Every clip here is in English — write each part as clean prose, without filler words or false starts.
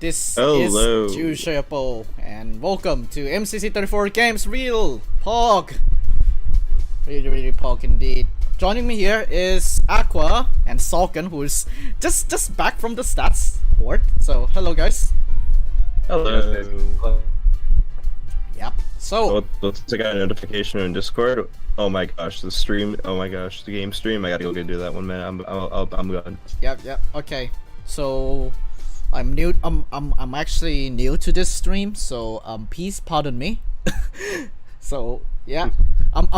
This Hello. is Jushable, and welcome to MCC 34 Games Real Pog. Really Pog indeed. Joining me here is Aqua and Salkin, who's just back from the stats board. So hello guys. Hello. Yep. So Looks like I got a notification in Discord. Oh my gosh, the stream. Oh my gosh, the game stream. I gotta go do that one, man. I'm good. Yep. Okay. So I'm new. I'm actually new to this stream. So please pardon me. So yeah,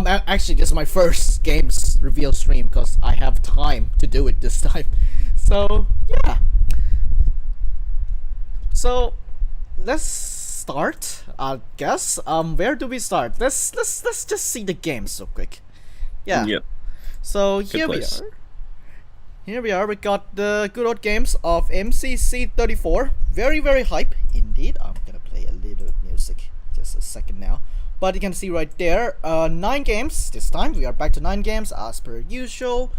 actually this is my first games reveal stream because I have time to do it this time. So yeah. So let's start. I guess. Where do we start? Let's just see the game so quick. Yeah. Yep. So here we are. Here we are. We got the good old games of MCC 34. Very hype indeed. I'm gonna play a little bit of music. Just a second now. But you can see right there, 9 games this time. We are back to 9 games as per usual.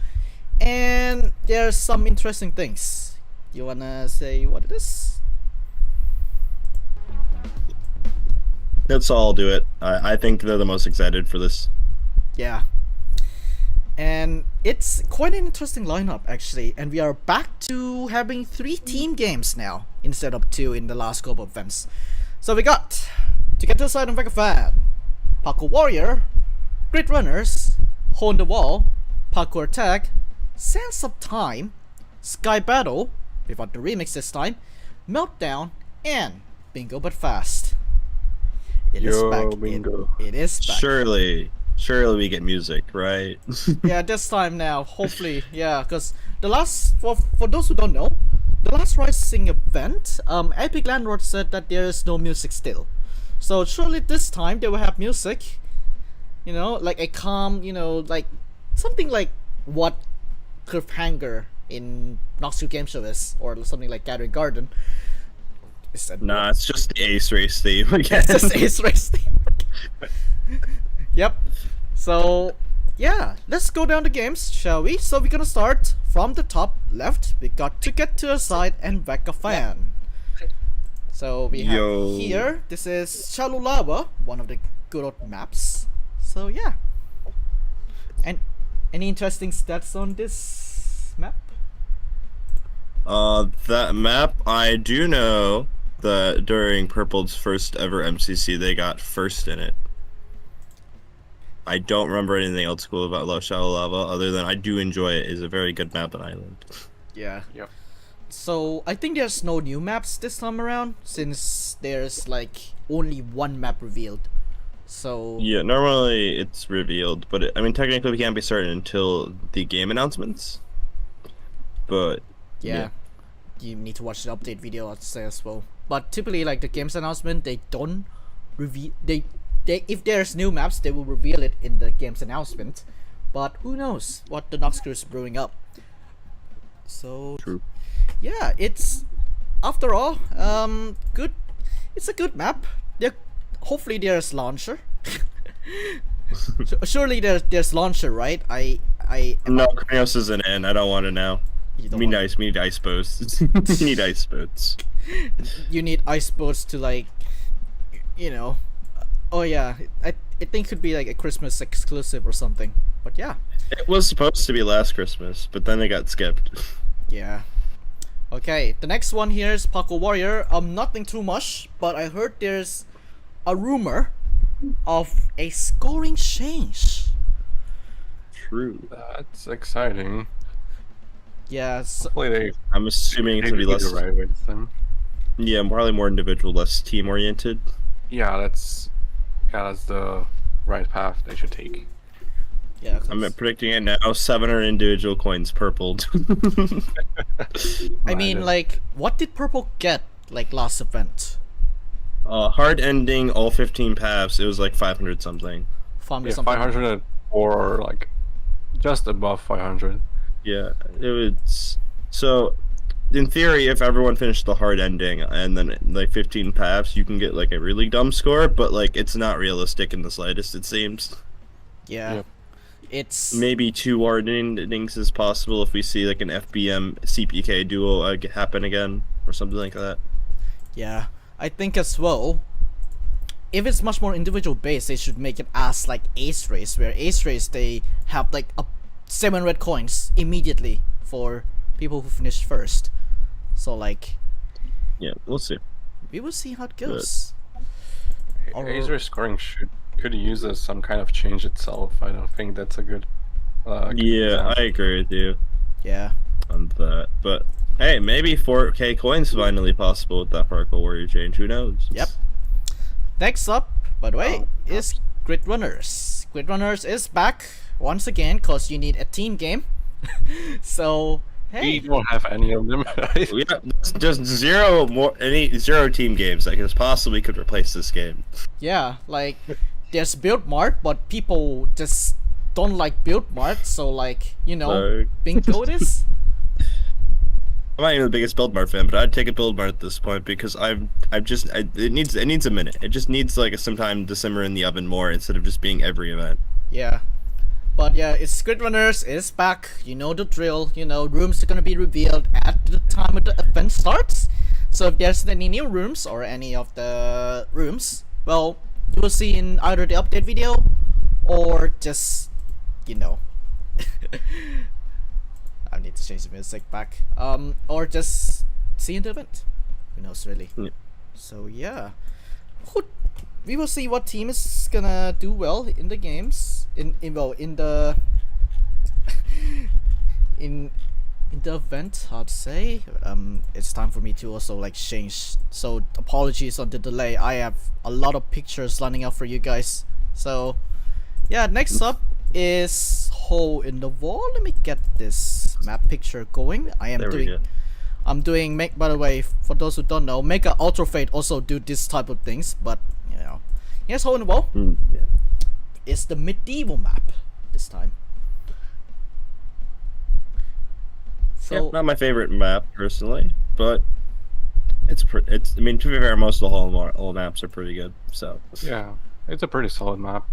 And there's some interesting things. You wanna say what it is? Let's all do it. I think they're the most excited for this. Yeah. And it's quite an interesting lineup actually. And we are back to having 3 team games now instead of 2 in the last couple of events. So we got To Get to the Side and Wreck a Fan, Parkour Warrior, Grid Runners, Hole in the Wall, Parkour Tag, Sense of Time, Sky Battle, without the remix this time, Meltdown, and Bingo But Fast. It is back. Bingo. It is back. Surely we get music, right? Yeah, this time now, hopefully, yeah, because the last, for those who don't know, the last Rising event, Epic Landlord said that there is no music still. So surely this time they will have music, you know, like a calm, you know, like something like what Cliffhanger in Knoxville Game Show is, or something like Gathering Garden. Is that Nah, it's just the Ace Race theme again. It's just Ace Race theme. Yep. So yeah, let's go down the games, shall we? So we're gonna start from the top left. We got To Get to the Side and Wreck a Fan. So we have here, this is Shallow Lava, one of the good old maps. So yeah. And any interesting stats on this map? That map, I do know that during Purple's first ever MCC, they got first in it. I don't remember anything else cool about Low Shallow Lava other than I do enjoy it. It's a very good map and island. Yeah. Yep. So I think there's no new maps this time around since there's like only one map revealed. So Yeah, normally it's revealed, but I mean technically we can't be certain until the game announcements. But yeah, you need to watch the update video, I'd say as well. But typically, like the games announcement, they don't reveal. They if there's new maps, they will reveal it in the game's announcement. But who knows what the Nox Crew is brewing up? So True. Yeah, it's after all good. It's a good map. Hopefully there's launcher. Surely there's launcher, right? No, Kranos isn't in. I don't want to know. We need ice boats. We need ice boats. You need ice boats to, like, you know. Oh yeah, I think it could be like a Christmas exclusive or something. But yeah. It was supposed to be last Christmas, but then it got skipped. Yeah. Okay, the next one here is Parkour Warrior. Nothing too much, but I heard there's a rumor of a scoring change. True. That's exciting. Yeah. So, Hopefully I'm assuming it's gonna be less. the right way this time. Yeah, probably more individual, less team oriented. Yeah, that's the right path they should take. yeah. I'm predicting it now. 700 individual coins purpled. I mean, like, what did Purple get like last event? Hard ending, all 15 paths. It was like 500 something. Found Yeah, something. 504 or like just above 500. Yeah, it was. So, in theory, if everyone finished the hard ending and then like 15 paths, you can get like a really dumb score, but like it's not realistic in the slightest, it seems. Yeah. Yep. It's Maybe 2 hard endings is possible if we see like an FBM CPK duo happen again or something like that. Yeah, I think as well. If it's much more individual based, they should make it as like Ace Race, where Ace Race they have like 7 red coins immediately for people who finish first. So like, Yeah, we'll see. we will see how it goes. Or- Acer scoring could use some kind of change itself. I don't think that's a good. Yeah, I agree with you Yeah. on that. But hey, maybe 4K coins finally possible with that Particle Warrior change. Who knows? Yep. Next up, by the way, Oh, is Grid Runners. Grid Runners is back once again because you need a team game. So We hey, don't have any of them. Right? We have just zero team games that possibly could replace this game. yeah, like there's Build Mart, but people just don't like Build Mart. So like So, bingo it is. I'm not even the biggest Build Mart fan, but I'd take a Build Mart at this point because it needs a minute. It just needs like some time to simmer in the oven more instead of just being every event. Yeah. But yeah, it's Grid Runners is back. You know the drill. Rooms are gonna be revealed at the time of the event starts. So if there's any new rooms or any of the rooms, well, you will see in either the update video or just I need to change the music back. Or just see in the event. Who knows really? Yeah. So yeah, we will see what team is gonna do well in the games. In the in the event, I'd say. It's time for me to also like change. So apologies on the delay. I have a lot of pictures lining up for you guys. So yeah, next up is Hole in the Wall. Let me get this map picture going. There we go. I'm doing by the way, for those who don't know, Mega Ultra Fate also do this type of things, but here's Hole in the Wall. Yeah. It's the medieval map this time. So Yeah, not my favorite map personally, but it's. I mean, to be fair, most of the whole maps are pretty good. So Yeah, it's a pretty solid map.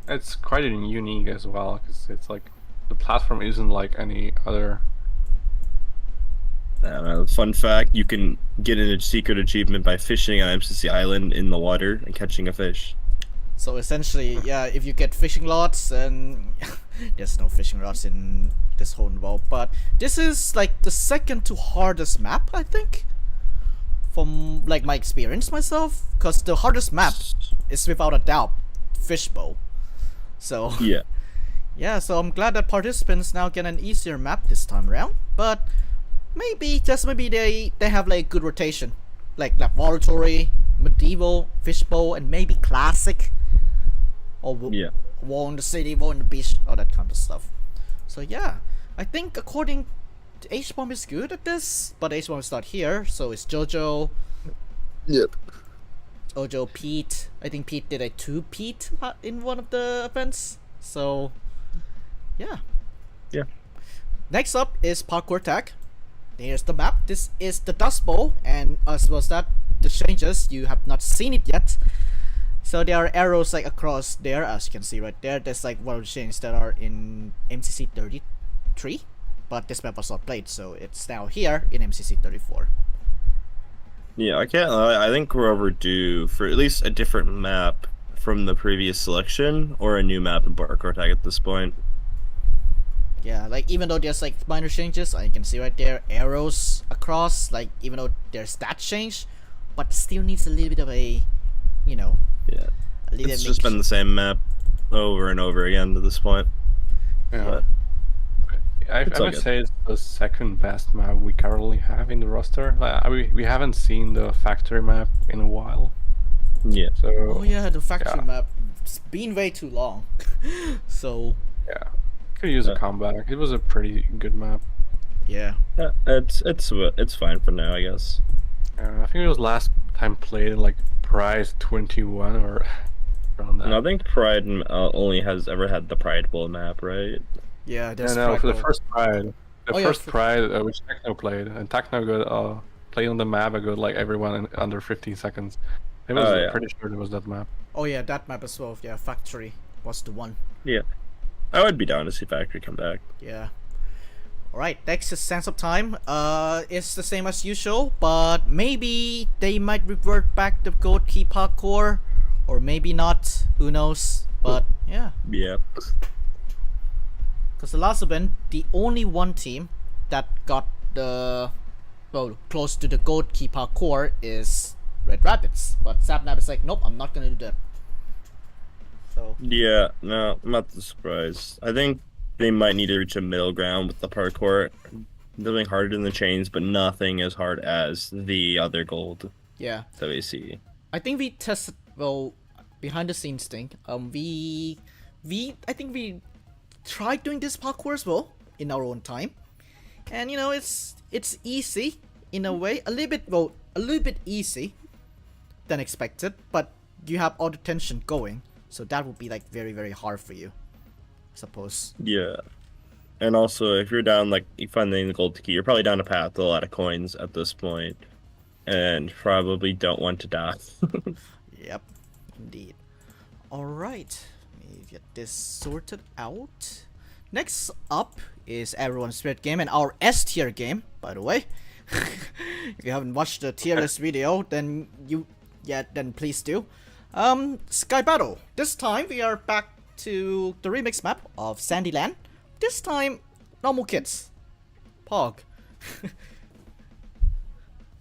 It's quite unique as well because it's like the platform isn't like any other. Fun fact: you can get a secret achievement by fishing on MCC Island in the water and catching a fish. So essentially, yeah, if you get fishing rods, and there's no fishing rods in this Hole in the Wall, but this is like the second to hardest map, I think, from like my experience myself, because the hardest map is without a doubt Fishbowl. So Yeah. yeah, so I'm glad that participants now get an easier map this time around, but maybe they have like good rotation, like laboratory, medieval, Fishbowl, and maybe classic. Or Yeah. War in the City, War in the Beach, all that kind of stuff. So yeah, I think according to H-Bomb is good at this, but H-Bomb is not here, so it's Jojo, Yep. Pete. I think Pete did a 2-Pete in one of the events. So yeah. Yeah. Next up is Parkour Tag. Here's the map. This is the Dust Bowl, and as well as that, the changes, you have not seen it yet. So there are arrows like across there, as you can see right there. There's like one of the changes that are in MCC 33, but this map was not played, so it's now here in MCC 34. Yeah, I can't lie. I think we're overdue for at least a different map from the previous selection, or a new map in Parkour Tag at this point. Yeah, like even though there's like minor changes, you can see right there arrows across. Like even though there's that change, but still needs a little bit of a, Yeah. a little It's just been the same map over and over again to this point. Yeah. But I it's all would good. say it's the second best map we currently have in the roster. Like, we haven't seen the factory map in a while, Yeah. so Oh yeah, the factory Yeah. map. It's been way too long. So yeah, could use a comeback. It was a pretty good map. yeah. It's fine for now, I guess. I think it was last time played in like Pride 21 or around that. And I think Pride only has ever had the Pride Bowl map, right? Yeah, there's no, for the Krakow. first Pride, Oh, yeah, Pride which Techno played, and Techno got played on the map. I got like everyone in under 15 seconds. It was Oh, yeah. pretty sure it was that map. Oh yeah, that map as well. Yeah, factory was the one. Yeah. I would be down to see Factory come back. Yeah. Alright, next is Sense of Time. It's the same as usual, but maybe they might revert back to Gold Key parkour, or maybe not. Who knows? But yeah, Yeah. because the last event, the only one team that got close to the Gold Key parkour is Red Rapids. But Sapnap is like, nope, I'm not gonna do that. So Yeah, no, I'm not surprised. I think they might need to reach a middle ground with the parkour. Doing harder than the chains, but nothing as hard as the other gold yeah, that we see. I think we tested behind the scenes thing. I think we tried doing this parkour as well in our own time, and it's easy in a way, a little bit easy than expected, but you have all the tension going, so that would be like very very hard for you, I suppose. Yeah. And also, if you're down, like, you find the gold key, you're probably down a path with a lot of coins at this point, and probably don't want to die. Yep, indeed. Alright, let me get this sorted out. Next up is everyone's spirit game and our S tier game, by the way. If you haven't watched the tier list video, then please do. Sky Battle. This time we are back to the remix map of Sandyland. This time, normal kids. Pog.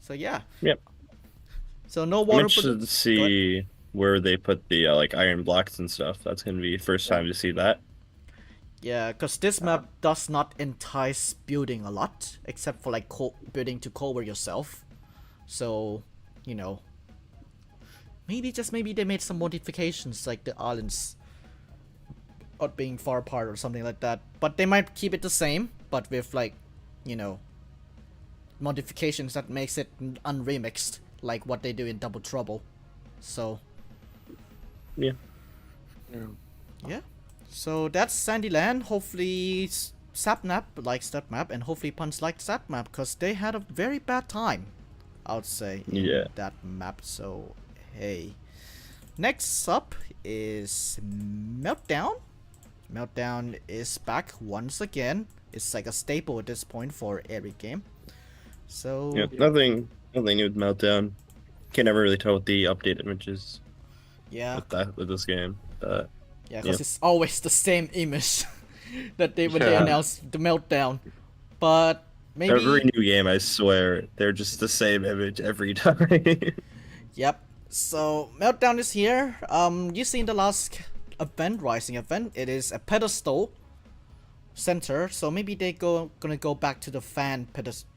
So yeah. Yep. So no I'm water. interested to see where they put the like iron blocks and stuff. That's gonna be the first time to see that. Yeah, because this map does not entice building a lot, except for like building to cover yourself. So, maybe they made some modifications, like the islands not being far apart or something like that. But they might keep it the same, but with like, modifications that makes it unremixed, like what they do in Double Trouble. So, Yeah. yeah. So that's Sandyland. Hopefully Sapnap likes that map, and hopefully Punch likes that map, because they had a very bad time, I would say, in that map. So hey. Next up is Meltdown. Meltdown is back once again. It's like a staple at this point for every game. So Yeah, nothing new with Meltdown. Can't ever really tell with the updated images yeah, with this game. yeah, because it's always the same image that when they announce the Meltdown. But maybe every new game, I swear, they're just the same image every time. Yep. So Meltdown is here. You seen the last event, Rising event? It is a pedestal center. So maybe they gonna go back to the fan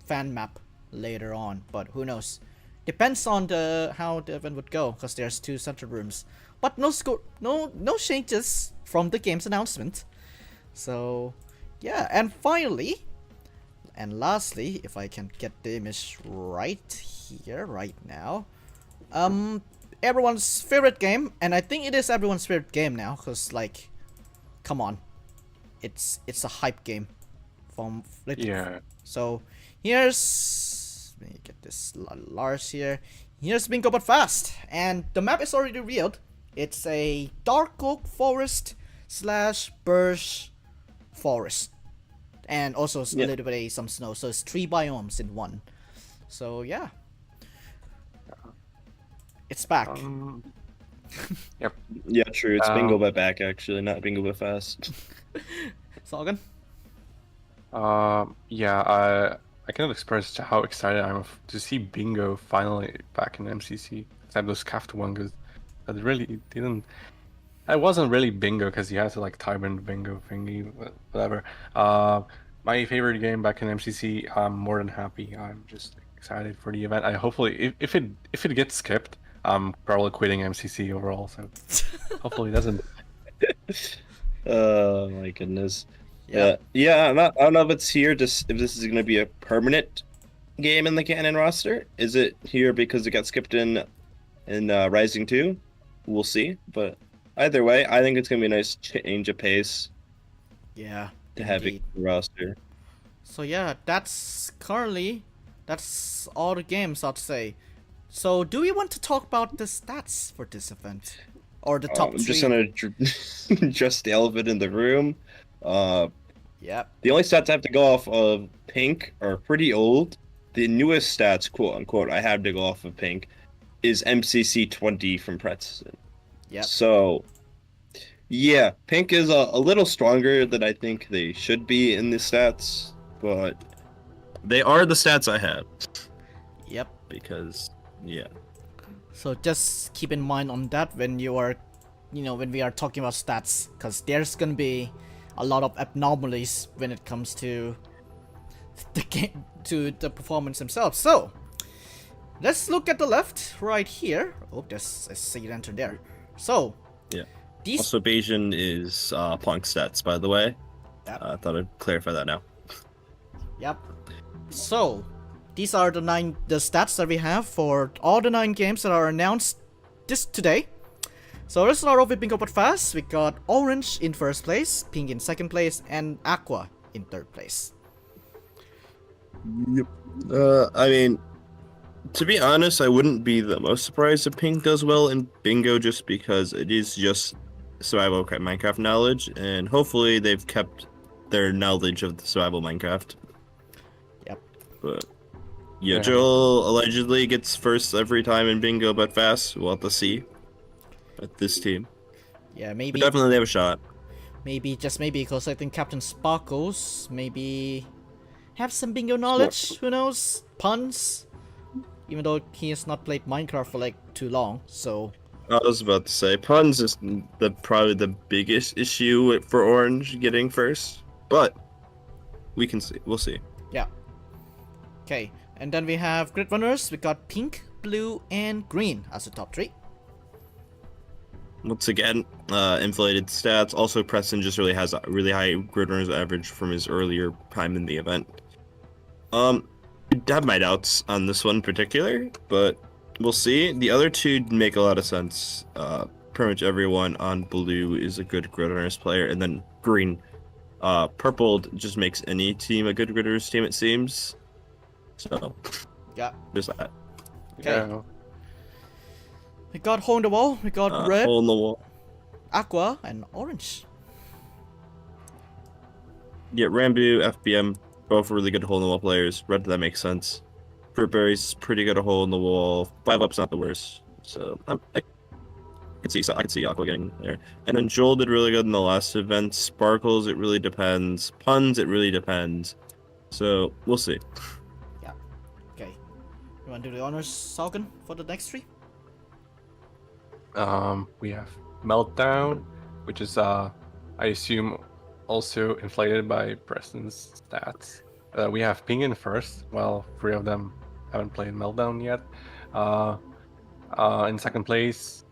map later on. But who knows? Depends on how the event would go, because there's 2 center rooms. But no changes from the game's announcement. So yeah, and finally, and lastly, if I can get the image right here, right now. Everyone's favorite game, and I think it is everyone's favorite game now, because like, come on, it's a hype game from So here's, let me get this large here. Here's Bingo But Fast, and the map is already revealed. It's a dark oak forest / birch forest, and also a little bit of some snow. So it's 3 biomes in one. So yeah. It's back. Yep. Yeah, true. It's Bingo But Back, actually, not Bingo But Fast. Sagan? Yeah, I cannot express how excited I am to see Bingo finally back in MCC. Except those Kafta one, because it really didn't. It wasn't really Bingo, because you had to like type in Bingo thingy, whatever. My favorite game back in MCC. I'm more than happy. I'm just excited for the event. I hopefully, if it gets skipped, I'm probably quitting MCC overall. So hopefully it doesn't. Oh my goodness. Yeah. I don't know if it's here. If this is gonna be a permanent game in the canon roster. Is it here because it got skipped in Rising 2? We'll see. But either way, I think it's gonna be a nice change of pace. Yeah. To have it in the roster. So yeah, that's all the games, I'd say. So do we want to talk about the stats for this event, or the top 3? I'm just gonna just the elephant in the room. Yep. The only stats I have to go off of Pink are pretty old. The newest stats, quote unquote, I have to go off of Pink is MCC 20 from Preston. Yep. So, yeah, Pink is a little stronger than I think they should be in the stats, but they are the stats I have. Yep. Because, yeah. So just keep in mind on that when you are, when we are talking about stats, because there's gonna be a lot of abnormalities when it comes to the game, to the performance themselves. So let's look at the left right here. Oh, there's a seed enter there. So Yeah. these. Also, Bayesian is Punk stats, by the way. Yep. I thought I'd clarify that now. Yep. So these are the stats that we have for all the 9 games that are announced today. So let's start off with Bingo But Fast. We got Orange in first place, Pink in second place, and Aqua in third place. Yep. I mean, to be honest, I wouldn't be the most surprised if Pink does well in Bingo just because it is just survival Minecraft knowledge, and hopefully they've kept their knowledge of the survival Minecraft. Yep. But yeah, Joel allegedly gets first every time in Bingo But Fast. We'll have to see at this team. Yeah, maybe. But definitely they have a shot. Maybe, just maybe, because I think Captain Sparkles maybe have some bingo knowledge. Who knows? Puns. Even though he has not played Minecraft for like too long, so. I was about to say puns is probably the biggest issue for Orange getting first, but we can see. We'll see. Yeah. Okay, and then we have grid runners. We got Pink, Blue, and Green as the top 3. Once again, inflated stats. Also, Preston just really has a really high grid runners average from his earlier time in the event. I have my doubts on this one in particular, but we'll see. The other two make a lot of sense. Pretty much everyone on Blue is a good grid runners player, and then Green. Purple just makes any team a good grid runners team, it seems. So, yeah, just that. Okay. Yeah. We got Hole in the Wall. We got Red, Hole in the Wall. Aqua, and Orange. Yeah, Rambu, FBM, both really good hole in the wall players. Red, that makes sense. Fruitberry's pretty good at hole in the wall. 5-up's not the worst. So I can see Aqua getting there. And then Joel did really good in the last event. Sparkles, it really depends. Puns, it really depends. So we'll see. Yeah. Okay. You want to do the honors, Salgan, for the next 3? We have Meltdown, which is I assume also inflated by Preston's stats. We have Ping in first, while 3 of them haven't played Meltdown yet. In second place,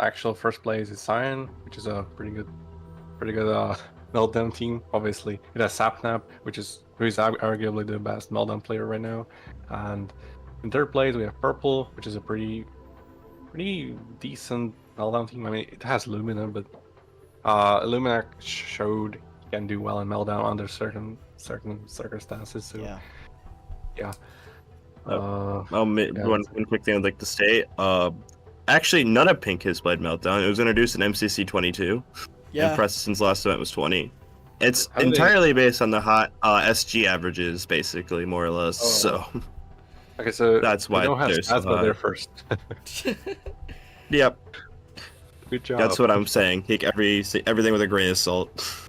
actual first place is Cyan, which is a pretty good Meltdown team. Obviously, it has Sapnap, who is arguably the best Meltdown player right now. And in third place, we have Purple, which is a pretty decent Meltdown team. I mean, it has Lumina, but Lumina showed he can do well in Meltdown under certain circumstances. So yeah. One quick thing I'd like to say. Actually, none of Pink has played Meltdown. It was introduced in MCC 22. Yeah. And Preston's last event was 20. It's entirely based on the hot SG averages, basically, more or less. So. Okay, so that's why they don't have stats, but they're first. Yep. Good job. That's what I'm saying. Take everything with a grain of salt.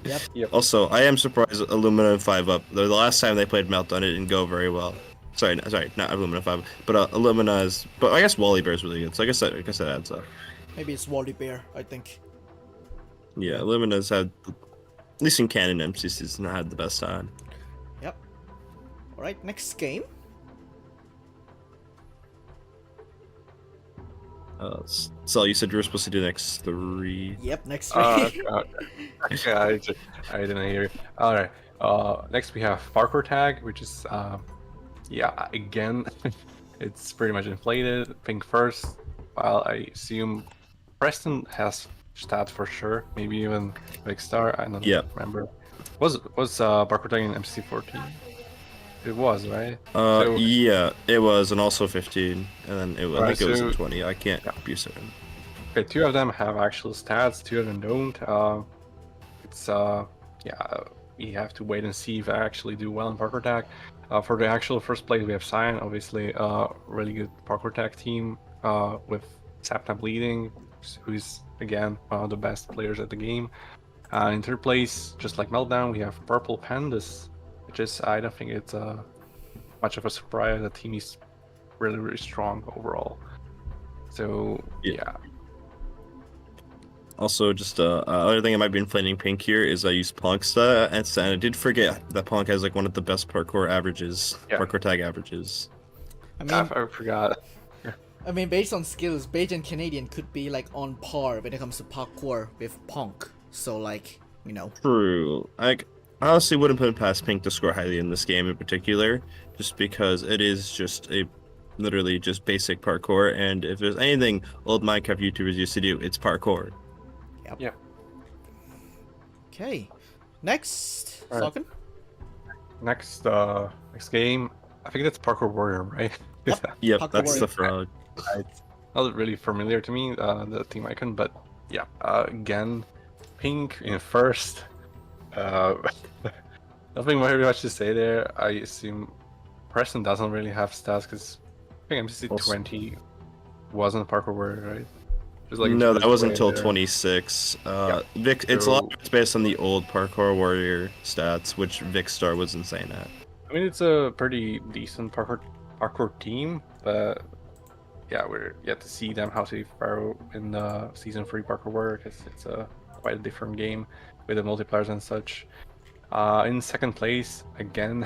Yep. Also, I am surprised Illumina 5-up. The last time they played Meltdown, it didn't go very well. Sorry, not Illumina 5, but Illumina is. But I guess Wally Bear is really good. So I guess that adds up. Maybe it's Wally Bear, I think. Yeah, Illumina's had, at least in canon MCC's, not had the best time. Yep. All right, next game. So you said you were supposed to do next 3. Yep, next 3. Okay, I didn't hear you. All right. Next we have Parkour Tag, which is again, it's pretty much inflated. Pink first, while I assume Preston has stats for sure. Maybe even Big Star. I don't remember. Was Parkour Tag in MC 14? It was, right? Yeah, it was, and also 15, and then I think it was in 20. I can't be certain. Okay, 2 of them have actual stats, 2 of them don't. It's we have to wait and see if I actually do well in parkour tag. For the actual first place, we have Cyan, obviously a really good parkour tag team with Sapnap leading, who's again one of the best players at the game. In third place, just like Meltdown, we have Purple Pandas, which is, I don't think it's much of a surprise. The team is really, really strong overall. So, yeah. Also, just other thing I might be inflating Pink here is I used Punk's and I did forget that Punk has like one of the best parkour averages, parkour tag averages. I mean, I forgot. I mean, based on skills, Bajan Canadian could be like on par when it comes to parkour with Punk. So like, you know. True. I honestly wouldn't put it past Pink to score highly in this game in particular, just because it is just literally just basic parkour, and if there's anything old Minecraft YouTubers used to do, it's parkour. Yep. Yeah. Okay. Next, All right. Falcon. Next game, I think that's Parkour Warrior, right? Yep, Parkour that's Warrior. the frog. It's not really familiar to me, the team icon, but yeah. Again, Pink in first. Nothing very much to say there. I assume Preston doesn't really have stats because I think MCC 20 wasn't Parkour Warrior, right? Just like No, that wasn't until there. 26. Yeah. Vic, it's a lot based on the old Parkour Warrior stats, which Vicstar was insane at. I mean, it's a pretty decent parkour team, but yeah, we're yet to see them how to fare in the season 3 Parkour Warrior because it's quite a different game with the multipliers and such. In second place, again,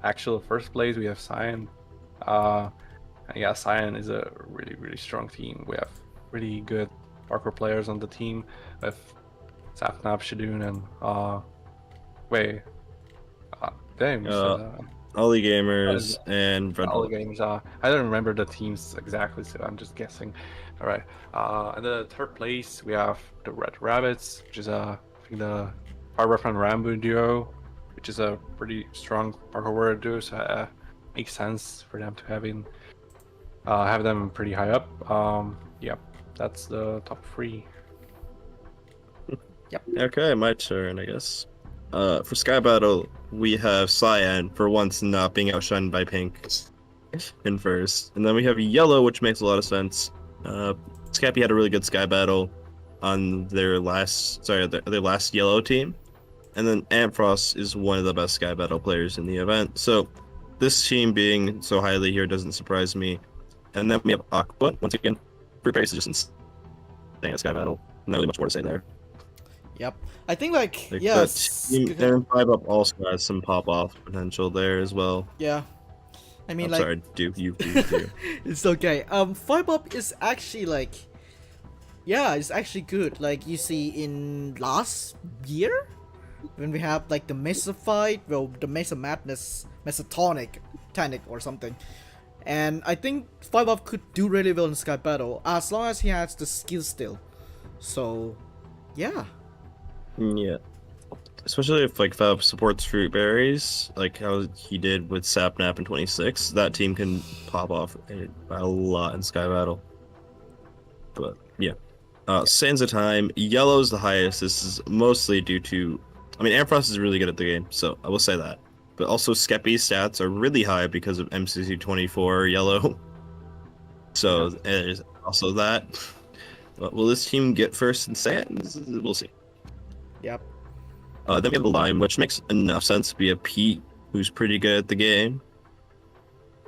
actual first place, we have Cyan. And yeah, Cyan is a really, really strong team. We have really good parkour players on the team with Sapnap, Shadoon, and Ollie Gamers and Red all Bull. the games are. I don't remember the teams exactly, so I'm just guessing. All right. In the third place, we have the Red Rabbits, which is I think the Harbor and Rambo duo, which is a pretty strong parkour warrior duo. So makes sense for them to have them pretty high up. Yeah, that's the top 3. Okay, my turn, I guess. For Sky Battle, we have Cyan for once not being outshined by Pink in first, and then we have Yellow, which makes a lot of sense. Scappy had a really good Sky Battle on their last Yellow team, and then Antfrost is one of the best Sky Battle players in the event. So this team being so highly here doesn't surprise me. And then we have Aqua once again. Free Pace is just insane at Sky Battle. Not really much more to say there. Yep. I think like Like, yes. And 5 Up also has some pop off potential there as well. Yeah. I mean, I'm like, sorry, do. it's okay. 5 Up is actually like, yeah, it's actually good. Like you see in last year, when we have like the Mesa fight, well, the Mesa Madness, Mesatonic, Tanic or something. And I think 5 Up could do really well in Sky Battle as long as he has the skill still. So, yeah. Yeah. Especially if like 5 Up supports Fruit Berries, like how he did with Sapnap in 26, that team can pop off a lot in Sky Battle. But yeah. Sands of Time, Yellow's the highest. This is mostly due to, I mean, Airfrost is really good at the game, so I will say that. But also Skeppy's stats are really high because of MCC 24 Yellow. So there's also that. But will this team get first in Sands? We'll see. Yep. Then we have the Lime, which makes enough sense. We have Pete, who's pretty good at the game.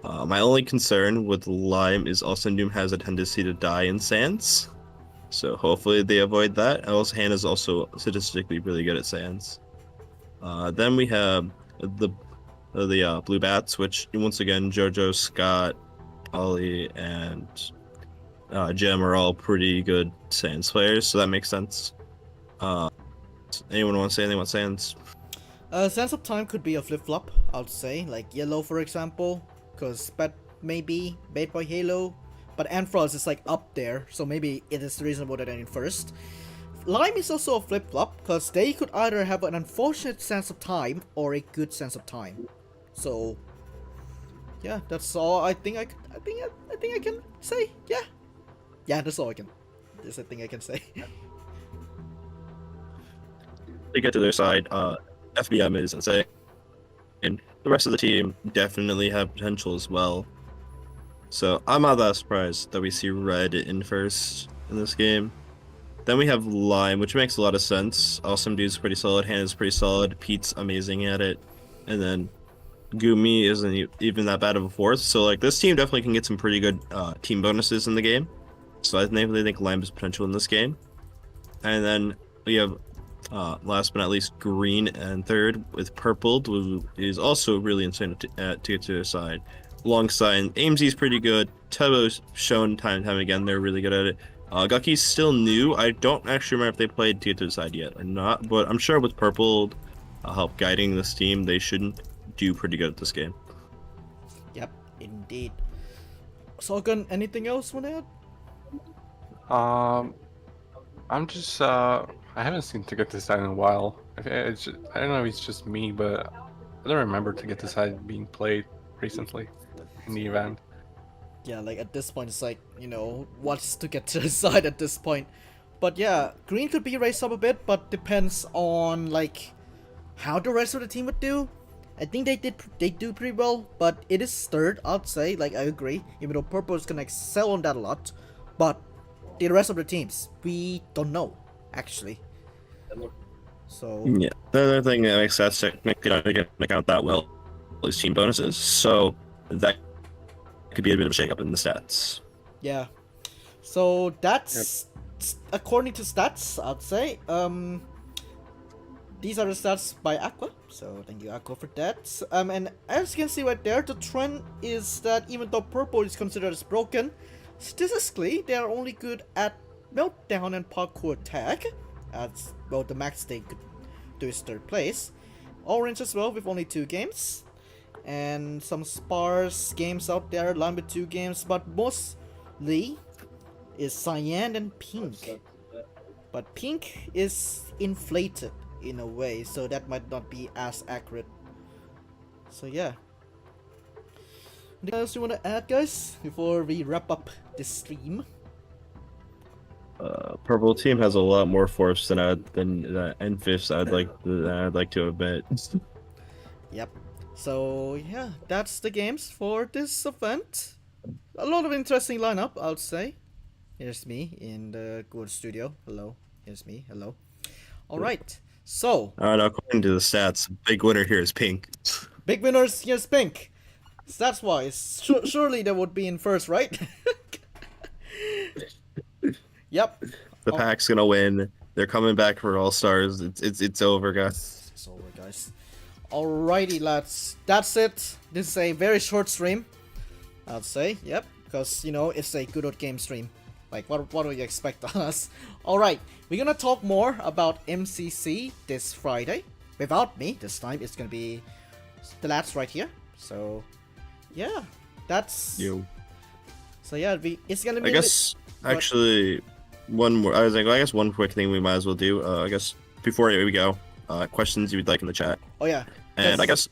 My only concern with Lime is also Noom has a tendency to die in Sands. So hopefully they avoid that. Also, Hannah's also statistically really good at Sands. Then we have the Blue Bats, which once again Jojo, Scott, Ollie, and Jem are all pretty good Sands players, so that makes sense. Anyone want to say anything about Sands? Sands of Time could be a flip-flop, I would say, like Yellow for example, because maybe Bait Boy Halo, but Antfrost is like up there, so maybe it is reasonable that they're in first. Lime is also a flip-flop, because they could either have an unfortunate sense of time or a good sense of time. So, yeah, that's all I think I can say. Yeah, that's all I can. There's a thing I can say. To get to their side, FBM is insane. And the rest of the team definitely have potential as well. So I'm not that surprised that we see Red in first in this game. Then we have Lime, which makes a lot of sense. Awesome Dude's pretty solid, Hannah's pretty solid, Pete's amazing at it. And then Gumi isn't even that bad of a fourth. So like this team definitely can get some pretty good team bonuses in the game. So I definitely think Lime has potential in this game. And then we have last but not least, Green and third with Purple, who is also really insane to get to their side. Alongside, AMZ's pretty good. Tebo's shown time and time again they're really good at it. Gucky's still new. I don't actually remember if they played to get to the side yet or not, but I'm sure with Purple help guiding this team, they shouldn't do pretty good at this game. Yep, indeed. Sorgan, anything else want to add? I'm just I haven't seen To Get This Side in a while. I don't know if it's just me, but I don't remember To Get This Side being played recently in the event. Yeah, like at this point, it's like, you know, what's to get to the side at this point. But yeah, Green could be raised up a bit, but depends on like how the rest of the team would do. I think they do pretty well, but it is third, I'd say. Like I agree, even though Purple is gonna excel on that a lot, but the rest of the teams, we don't know actually. So yeah, the other thing that makes that technically not get account that well is team bonuses. So that could be a bit of a shakeup in the stats. yeah, so that's according to stats, I'd say. These are the stats by Aqua, so thank you Aqua for that. And as you can see right there, the trend is that even though Purple is considered as broken, statistically they are only good at meltdown and parkour tag, as well the max they could do is third place. Orange as well with only 2 games, and some sparse games out there, Lime with 2 games, but mostly is Cyan and Pink. But Pink is inflated in a way, so that might not be as accurate. So yeah. Anything else you want to add, guys, before we wrap up this stream? Purple team has a lot more force than and fifths I'd like to admit. Yep. So yeah, that's the games for this event. A lot of interesting lineup, I'll say. Here's me in the good studio. Hello. Here's me. Hello. All right. So. Alright, according to the stats, big winner here is Pink. Big winners, yes, Pink. Stats wise, surely they would be in first, right? Yep. The pack's gonna win. They're coming back for All Stars. It's over, guys. It's over, guys. Alrighty, lads. That's it. This is a very short stream, I'd say. Yep, because you know it's a good old game stream. Like, what do you expect on us? Alright, we're gonna talk more about MCC this Friday. Without me, this time it's gonna be the lads right here. So, yeah, that's. You. So yeah, it's gonna be. I guess actually, one more. I guess one quick thing we might as well do. I guess before we go, questions you would like in the chat. Oh yeah. And I guess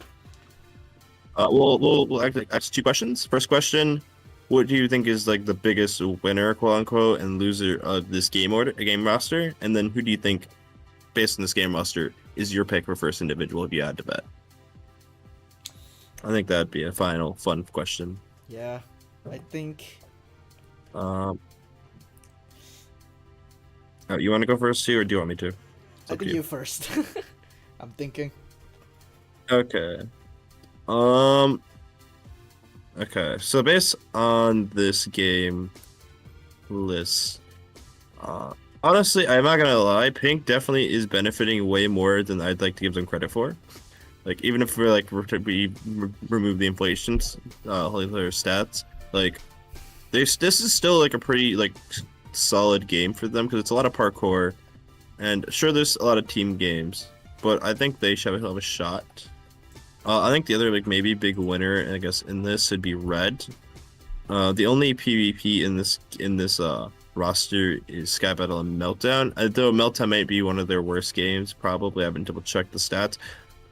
we'll actually ask 2 questions. First question: what do you think is like the biggest winner, quote unquote, and loser of this game roster? And then who do you think, based on this game roster, is your pick for first individual if you had to bet? I think that'd be a final fun question. Yeah, I think. You want to go first too, or do you want me to? I think you first. I'm thinking. Okay. Okay. So based on this game list, honestly, I'm not gonna lie. Pink definitely is benefiting way more than I'd like to give them credit for. Like, even if we remove the inflations, their stats, like this is still like a pretty like solid game for them because it's a lot of parkour, and sure there's a lot of team games, but I think they should have a shot. I think the other like maybe big winner, I guess, in this would be Red. The only PvP in this roster is Sky Battle and Meltdown. Though Meltdown might be one of their worst games, probably. I haven't double checked the stats.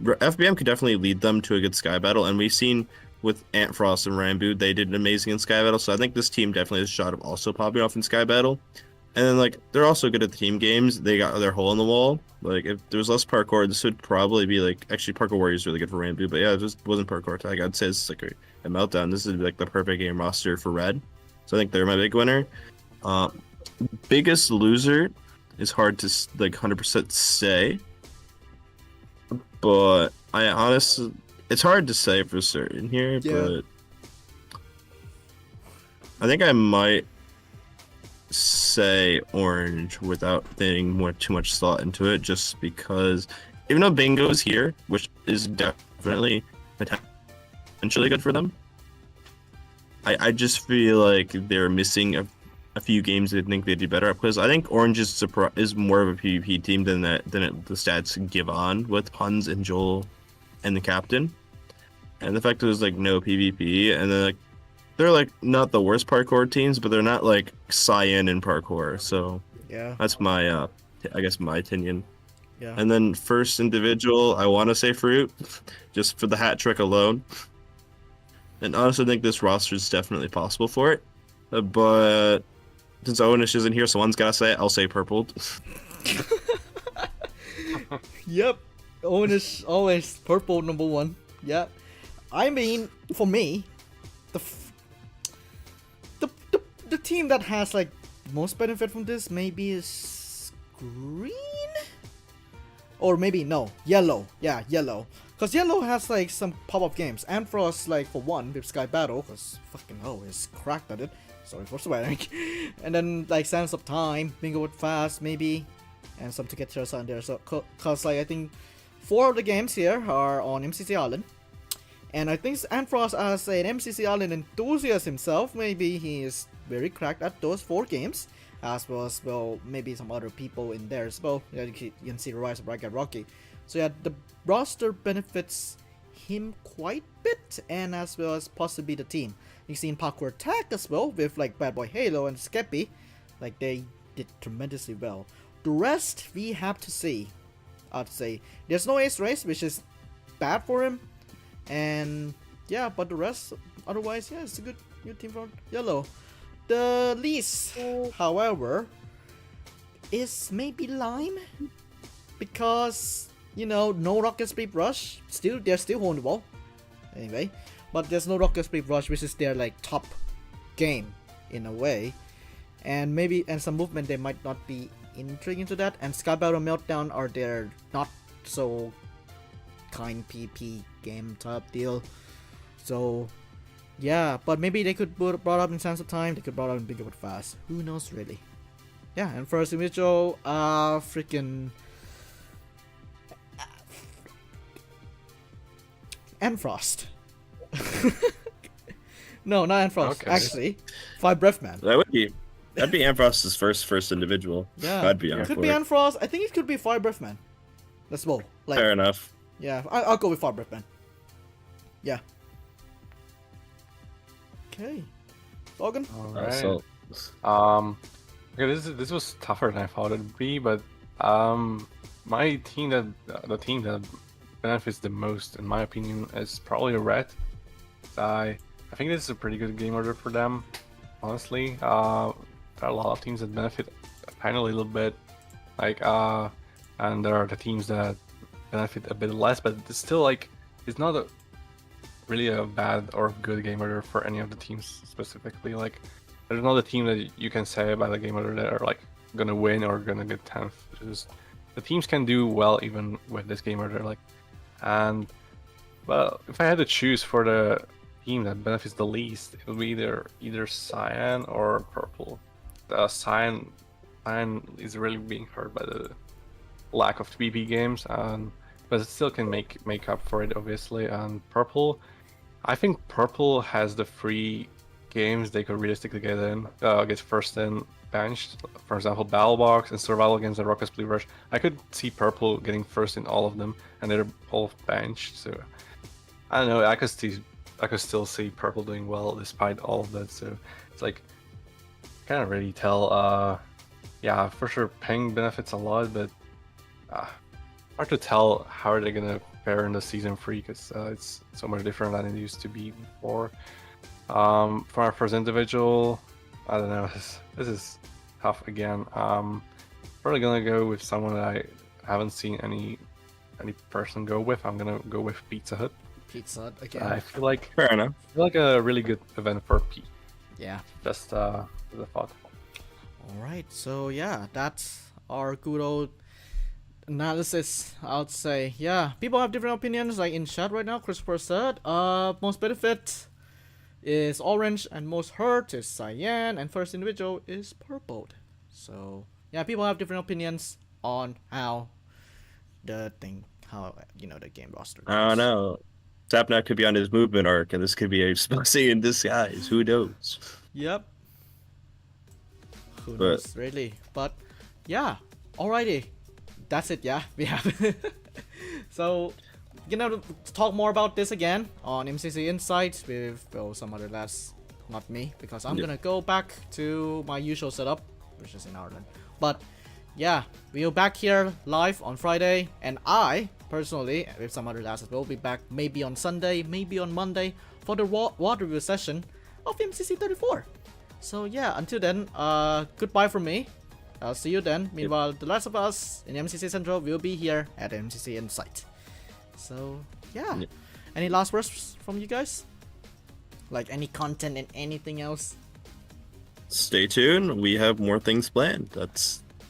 FBM could definitely lead them to a good Sky Battle, and we've seen with Ant Frost and Rambo, they did amazing in Sky Battle. So I think this team definitely has a shot of also popping off in Sky Battle. And then like they're also good at the team games. They got their hole in the wall. Like if there was less parkour, this would probably be like actually Parkour Warrior is really good for Rambo, but yeah, it just wasn't parkour tag. I'd say it's like a meltdown. This is like the perfect game roster for Red. So I think they're my big winner. Biggest loser is hard to like 100% say, but I honestly it's hard to say for certain here, but I think I might say Orange without thinking too much thought into it, just because even though Bingo is here, which is definitely potentially good for them, I just feel like they're missing a few games they think they'd do better at, because I think Orange is more of a PvP team than the stats give on with Puns and Joel and the captain, and the fact that there's like no PvP, and then like they're like not the worst parkour teams, but they're not like Cyan in parkour. So Yeah. that's my I guess my opinion. Yeah. And then first individual, I want to say Fruit, just for the hat trick alone. And honestly, I think this roster is definitely possible for it. But since Owenish isn't here, someone's gotta say it. I'll say Purple. Yep. Owen is always purple number one. Yeah. I mean, for me, the team that has like most benefit from this maybe is green, or maybe no, yellow. Yeah, yellow. Cause yellow has like some pop-up games. Amphros, like for one, with Sky Battle, cause fucking hell, is cracked at it. Sorry for swearing. And then like Sands of Time, Bingo with Fast maybe, and some to get yours on there. So cause like I think 4 of the games here are on MCC Island. And I think Amphros, as an MCC Island enthusiast himself, maybe he is very cracked at those 4 games, as well as maybe some other people in there as well. Yeah, you can see the rise of Ragged Rocky. So yeah, the roster benefits him quite a bit, and as well as possibly the team. You see in Parkour Attack as well, with like Bad Boy Halo and Skeppy, like they did tremendously well. The rest we have to see. I'd say there's no Ace Race, which is bad for him, and yeah, but the rest, otherwise, yeah, it's a good team from Yellow. The least, however, is maybe Lime, because you know, no Rocket Speed Rush. They're still holding the ball anyway, but there's no Rocket Speed Rush, which is their like top game in a way, and some movement they might not be entering into that. And Sky Battle Meltdown are their not so kind PP game type deal. So yeah, but maybe they could brought up in Sands of Time. They could brought up in Bigger but Fast. Who knows really? Yeah, and first individual, freaking Enfrost. No, not Enfrost. Okay. Actually, Five Breath Man. That'd be Amphros' first individual. Yeah, I'd be on it could for be it. Enfrost. I think it could be Five Breath Man. Let's roll. Like, Fair enough. yeah, I'll go with Five Breath Man. Yeah. Okay. Logan. Alright. So Okay, this was tougher than I thought it'd be, but my team the team that benefits the most, in my opinion, is probably Red. I think this is a pretty good game order for them. Honestly, there are a lot of teams that benefit apparently a little bit, like and there are the teams that benefit a bit less, but it's still like it's not really a bad or good game order for any of the teams specifically. Like there's not a team that you can say about the game order that are like gonna win or gonna get 10th. Just the teams can do well even with this game order. Like, and well, if I had to choose for the team that benefits the least, it would be either Cyan or Purple. Cyan is really being hurt by the lack of 2BP games, but it still can make up for it obviously. And Purple, I think Purple has the 3 games they could realistically get first in benched. For example, Battle Box and Survival against the Rocket Split Rush. I could see Purple getting first in all of them, and they're both benched. So I don't know. I could still see Purple doing well despite all of that. So it's like can't really tell. Yeah, for sure, Ping benefits a lot, but hard to tell how are they gonna fare in the season 3 because it's so much different than it used to be before. For our first individual, I don't know. This is tough again. Probably gonna go with someone that I haven't seen any person go with. I'm gonna go with Pizza Hut. Pizza Hut again. I feel like Fair enough. a really good event for P. Yeah. Just as a thought. Alright, so yeah, that's our good old analysis, I would say. Yeah, people have different opinions, like in chat right now. Christopher said, most benefit is orange and most hurt is cyan and first individual is purple. So yeah, people have different opinions on how the game roster goes. I don't know. Sapnap could be on his movement arc, and this could be a blessing in disguise. Who knows? Yep. Who knows, really? But yeah, alrighty. That's it, yeah. We have. So, talk more about this again on MCC Insight with some other lads, not me, because I'm gonna go back to my usual setup, which is in Ireland. But yeah, we'll back here live on Friday, and I personally, with some other lads as well, will be back maybe on Sunday, maybe on Monday for the water review session of MCC 34. So yeah, until then, goodbye from me. I'll see you then. Meanwhile, the rest of us in MCC Central will be here at MCC Insight. So yeah, any last words from you guys? Like any content and anything else? Stay tuned. We have more things planned. I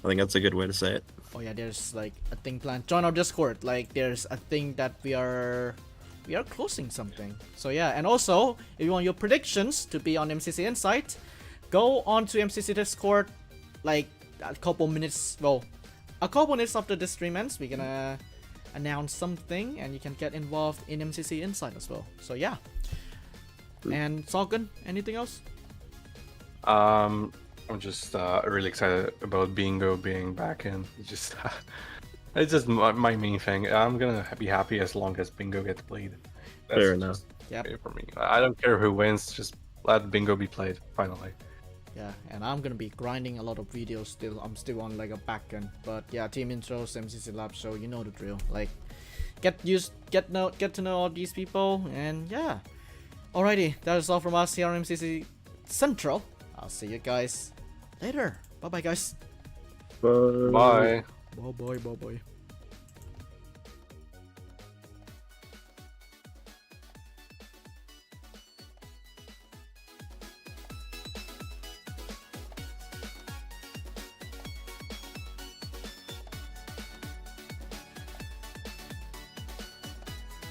think that's a good way to say it. Oh yeah, there's like a thing planned. Join our Discord. Like there's a thing that we are closing something. So yeah, and also if you want your predictions to be on MCC Insight, go on to MCC Discord. Like a couple minutes after the stream ends, we're gonna announce something, and you can get involved in MCC Insight as well. So yeah. And Salkin, anything else? I'm just really excited about Bingo being back in. It's just my main thing. I'm gonna be happy as long as Bingo gets played. That's Fair enough. Yep. okay for me. I don't care who wins. Just let Bingo be played finally. Yeah, and I'm gonna be grinding a lot of videos still. I'm still on like a back end, but yeah, team intros, MCC Lab Show, you know the drill. Like, get to know all these people, and yeah. Alrighty, that is all from us here on MCC Central. I'll see you guys later. Bye bye, guys. Bye. Bye. Bye bye.